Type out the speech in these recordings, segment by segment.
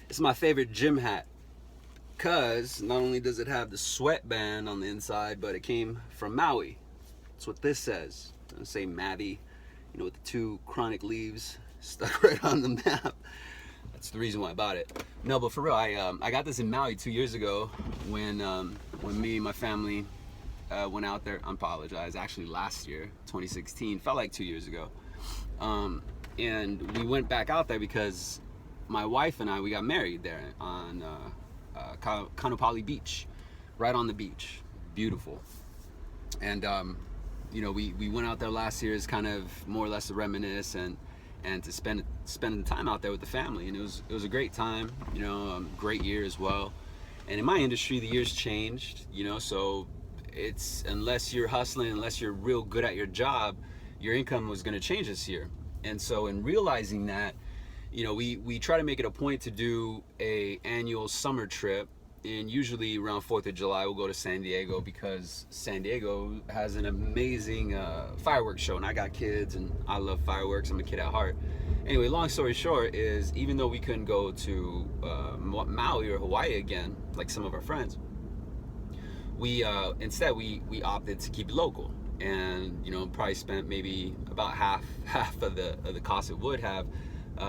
It's my favorite gym hat because not only does it have the sweatband on the inside, but it came from Maui. That's what this says. It'll say Mavi, with the two chronic leaves stuck right on the map. That's the reason why I bought it. No, but for real, I got this in Maui 2 years ago when me and my family went out there. I apologize. Actually, last year, 2016, felt like 2 years ago. And we went back out there because my wife and we got married there on Kaanapali Beach, right on the beach. Beautiful. And we went out there last year as kind of more or less to reminisce and to spend the time out there with the family, and it was a great time, great year as well. And in my industry, the years changed, so it's, unless you're hustling, unless you're real good at your job, your income was going to change this year. And so in realizing that, we try to make it a point to do a annual summer trip, and usually around 4th of July we'll go to San Diego, because San Diego has an amazing fireworks show, and I got kids and I love fireworks. I'm a kid at heart. Anyway, long story short is, even though we couldn't go to Maui or Hawaii again like some of our friends, we instead we opted to keep it local, and probably spent maybe about half of the cost it would have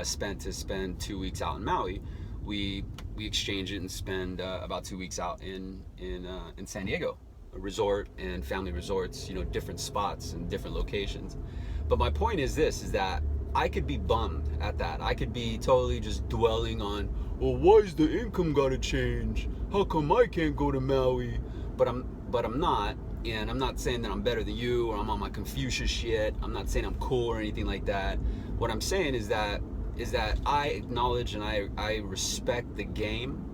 spent to spend 2 weeks out in Maui. We exchange it and spend about 2 weeks out in San Diego, a resort and family resorts, different spots and different locations. But my point is this, is that I could be bummed at that. I could be totally just dwelling on, well, why is the income gotta change? How come I can't go to Maui? But I'm not, and I'm not saying that I'm better than you or I'm on my Confucius shit. I'm not saying I'm cool or anything like that. What I'm saying is that I acknowledge and I respect the game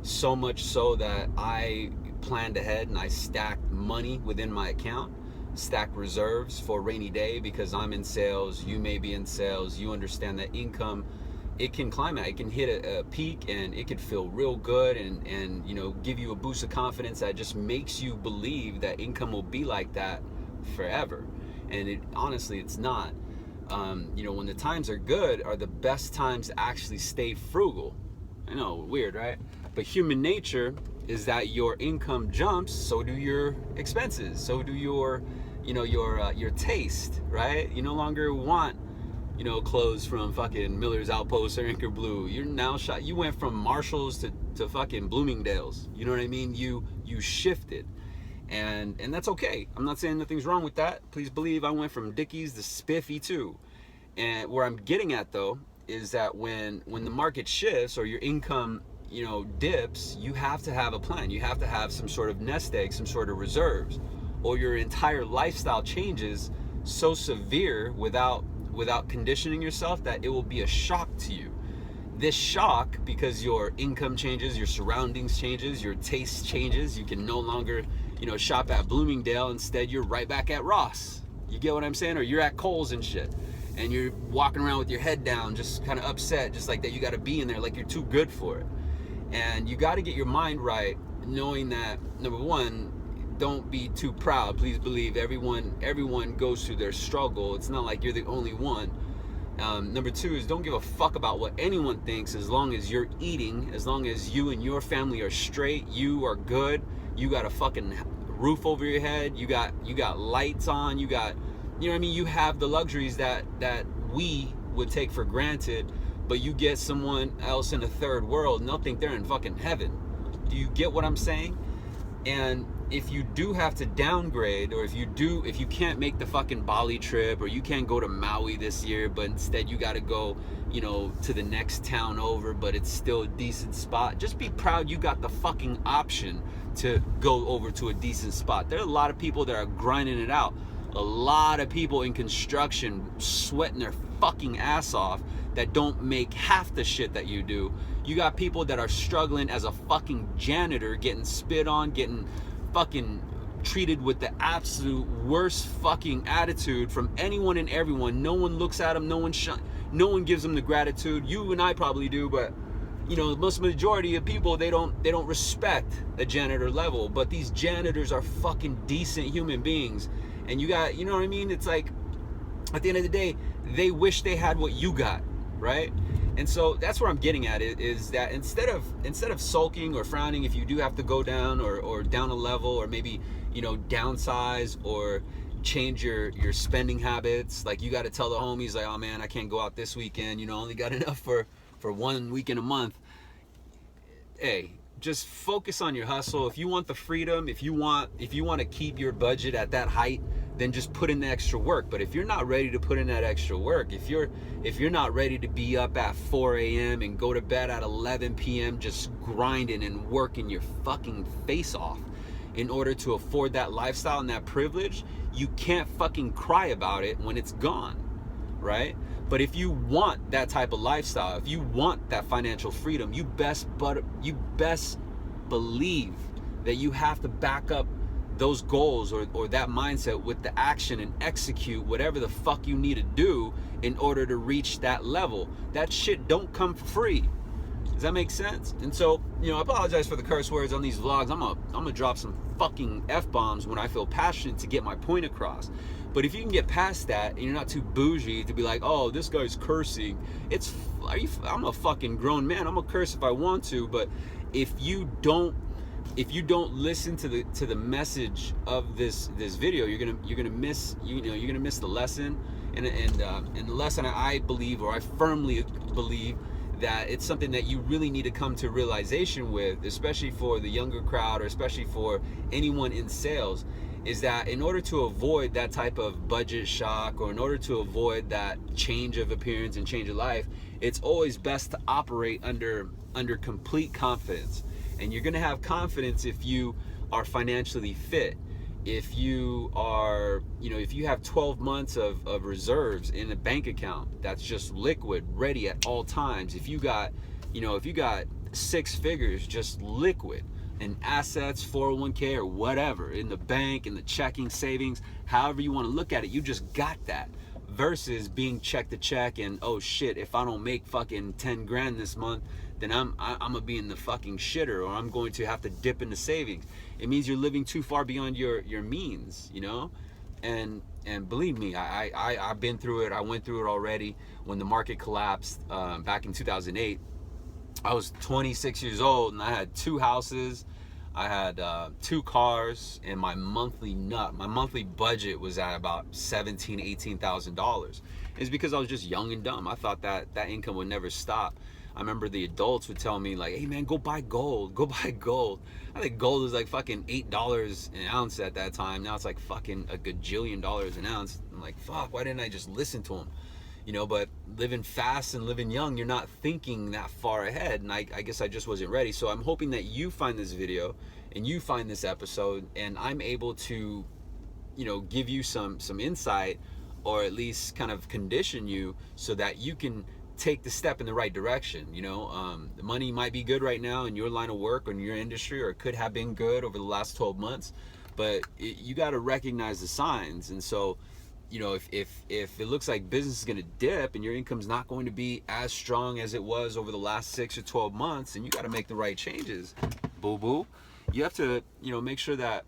so much so that I planned ahead and I stacked money within my account, stacked reserves for a rainy day, because I'm in sales, you may be in sales, you understand that income, it can climb out, it can hit a peak, and it can feel real good and give you a boost of confidence that just makes you believe that income will be like that forever. And honestly, it's not. When the times are good are the best times to actually stay frugal. I know, weird, right? But human nature is that your income jumps, so do your expenses, so do your taste, right? You no longer want, clothes from fucking Miller's Outpost or Anchor Blue. You're now shot. You went from Marshalls to fucking Bloomingdale's. You know what I mean? You shifted. And that's okay. I'm not saying nothing's wrong with that. Please believe I went from Dickies to Spiffy too. And where I'm getting at though is that when the market shifts or your income, dips, you have to have a plan. You have to have some sort of nest egg, some sort of reserves, or your entire lifestyle changes so severe without conditioning yourself that it will be a shock to you. This shock, because your income changes, your surroundings changes, your taste changes. You can no longer, shop at Bloomingdale. Instead, you're right back at Ross. You get what I'm saying? Or you're at Kohl's and shit. And you're walking around with your head down, just kind of upset, just like that you got to be in there, like you're too good for it. And you got to get your mind right, knowing that, number one, don't be too proud. Please believe everyone goes through their struggle. It's not like you're the only one. Number two is, don't give a fuck about what anyone thinks, as long as you're eating, as long as you and your family are straight, you are good, you got a fucking roof over your head, you got lights on, you got, you have the luxuries that we would take for granted, but you get someone else in a third world and they'll think they're in fucking heaven. Do you get what I'm saying? And if you do have to downgrade, or if you can't make the fucking Bali trip, or you can't go to Maui this year, but instead you got to go, to the next town over, but it's still a decent spot, just be proud you got the fucking option to go over to a decent spot. There are a lot of people that are grinding it out. A lot of people in construction sweating their fucking ass off that don't make half the shit that you do. You got people that are struggling as a fucking janitor, getting spit on, getting fucking treated with the absolute worst fucking attitude from anyone and everyone. No one looks at them, no one gives them the gratitude. You and I probably do, but most majority of people, they don't respect a janitor level. But these janitors are fucking decent human beings. And you got, it's like, at the end of the day, they wish they had what you got, right? And so that's where I'm getting at, is that instead of sulking or frowning if you do have to go down or down a level, or maybe, you know, downsize or change your spending habits. Like, you got to tell the homies, like, oh man, I can't go out this weekend, you know, only got enough for 1 weekend a month. Hey, just focus on your hustle. If you want the freedom, if you want to keep your budget at that height, then just put in the extra work. But if you're not ready to put in that extra work, if you're not ready to be up at 4 a.m. and go to bed at 11 p.m. just grinding and working your fucking face off in order to afford that lifestyle and that privilege, you can't fucking cry about it when it's gone, right? But if you want that type of lifestyle, if you want that financial freedom, you best believe that you have to back up those goals or that mindset with the action and execute whatever the fuck you need to do in order to reach that level. That shit don't come for free. Does that make sense? And so, you know, I apologize for the curse words on these vlogs. I'm gonna drop some fucking F-bombs when I feel passionate to get my point across. But if you can get past that and you're not too bougie to be like, oh, this guy's cursing, I'm a fucking grown man. I'm gonna curse if I want to, but if you don't listen to the message of this video, you're gonna miss the lesson. And the lesson, I believe, or I firmly believe, that it's something that you really need to come to realization with, especially for the younger crowd, or especially for anyone in sales, is that in order to avoid that type of budget shock, or in order to avoid that change of appearance and change of life, it's always best to operate under complete confidence. And you're gonna have confidence if you are financially fit. If you are, you know, if you have 12 months of reserves in a bank account that's just liquid, ready at all times. If you got 6 figures just liquid in assets, 401k or whatever, in the bank, in the checking, savings, however you want to look at it, you just got that. Versus being check to check and, oh shit, if I don't make fucking 10 grand this month, then I'm gonna be in the fucking shitter, or I'm going to have to dip into savings. It means you're living too far beyond your means, you know? And believe me, I've been through it. I went through it already when the market collapsed back in 2008. I was 26 years old and I had 2 houses. I had 2 cars, and my monthly budget was at about $18,000. It's because I was just young and dumb. I thought that income would never stop. I remember the adults would tell me, like, hey man, go buy gold, go buy gold. I think gold was like fucking $8 an ounce at that time. Now it's like fucking a gajillion dollars an ounce. I'm like, fuck, why didn't I just listen to them? You know, but living fast and living young, you're not thinking that far ahead. And I guess I just wasn't ready. So I'm hoping that you find this video and you find this episode, and I'm able to, you know, give you some insight, or at least kind of condition you so that you can take the step in the right direction. You know, the money might be good right now in your line of work or in your industry, or it could have been good over the last 12 months, but you got to recognize the signs. And so, you know, if it looks like business is going to dip and your income's not going to be as strong as it was over the last 6 or 12 months, and you got to make the right changes, boo-boo. You have to, you know, make sure that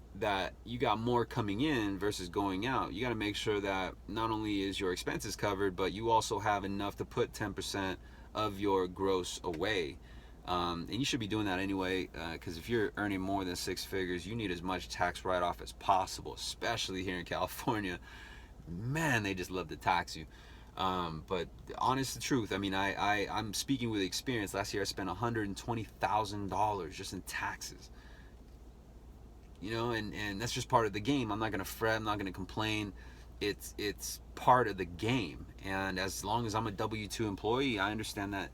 you got more coming in versus going out. You got to make sure that not only is your expenses covered, but you also have enough to put 10% of your gross away. And you should be doing that anyway, because if you're earning more than 6 figures, you need as much tax write-off as possible, especially here in California. Man, they just love to tax you. But honest the truth, I mean, I'm speaking with experience. Last year I spent $120,000 just in taxes. You know, and that's just part of the game. I'm not gonna fret, I'm not gonna complain. It's part of the game. And as long as I'm a W-2 employee, I understand that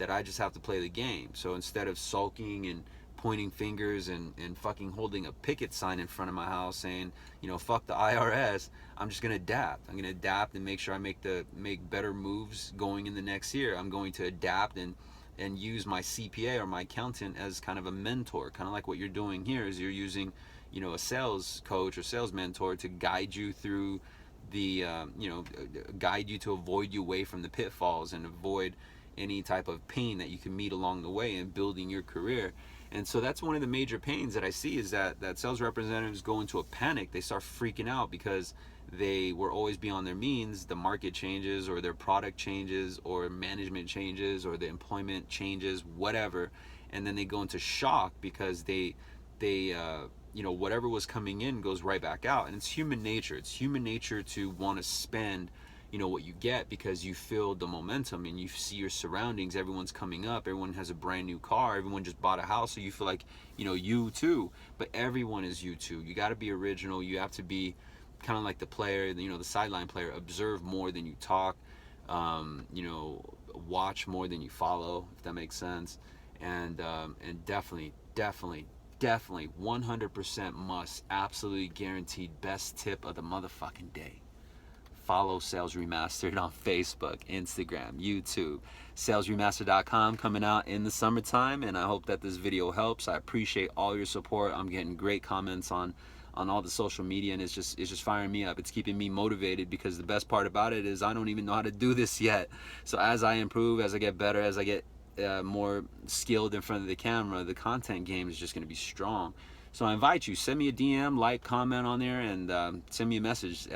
I just have to play the game. So instead of sulking and pointing fingers and fucking holding a picket sign in front of my house saying, you know, fuck the IRS, I'm just gonna adapt. I'm gonna adapt and make sure I make better moves going in the next year. I'm going to adapt and use my CPA or my accountant as kind of a mentor, kind of like what you're doing here, is you're using, you know, a sales coach or sales mentor to guide you through the, you know, guide you to avoid you away from the pitfalls and avoid any type of pain that you can meet along the way in building your career. And so that's one of the major pains that I see, is that sales representatives go into a panic. They start freaking out because they were always beyond their means, the market changes or their product changes or management changes or the employment changes, whatever, and then they go into shock because they you know, whatever was coming in goes right back out. And it's human nature. It's human nature to want to spend, you know, what you get, because you feel the momentum and you see your surroundings. Everyone's coming up, everyone has a brand new car, everyone just bought a house, so you feel like, you know, you too. But everyone is you too. You got to be original. You have to be kind of like the player, you know, the sideline player. Observe more than you talk. You know, watch more than you follow, if that makes sense. And definitely 100% must, absolutely guaranteed, best tip of the motherfucking day: follow Sales Remastered on Facebook, Instagram, YouTube. SalesRemastered.com coming out in the summertime, and I hope that this video helps. I appreciate all your support. I'm getting great comments on all the social media, and it's just firing me up. It's keeping me motivated, because the best part about it is I don't even know how to do this yet. So as I improve, as I get better, as I get more skilled in front of the camera, the content game is just going to be strong. So I invite you, send me a DM, like, comment on there, and send me a message.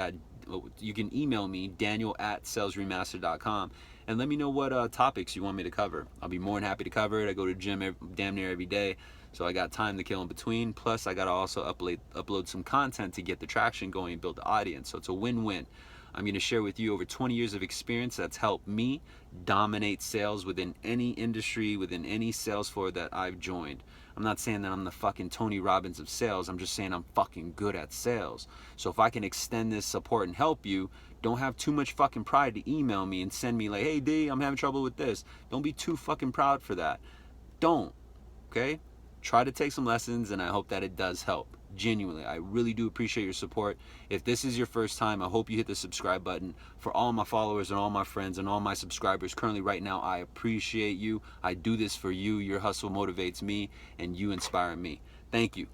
You can email me, daniel@salesremastered.com, and let me know what topics you want me to cover. I'll be more than happy to cover it. I go to the gym damn near every day, so I got time to kill in between. Plus, I got to also upload some content to get the traction going and build the audience. So it's a win-win. I'm going to share with you over 20 years of experience that's helped me dominate sales within any industry, within any sales floor that I've joined. I'm not saying that I'm the fucking Tony Robbins of sales. I'm just saying I'm fucking good at sales. So if I can extend this support and help you, don't have too much fucking pride to email me and send me like, hey D, I'm having trouble with this. Don't be too fucking proud for that. Don't, okay? Try to take some lessons, and I hope that it does help. Genuinely, I really do appreciate your support. If this is your first time, I hope you hit the subscribe button. For all my followers and all my friends and all my subscribers currently right now, I appreciate you. I do this for you. Your hustle motivates me, and you inspire me. Thank you.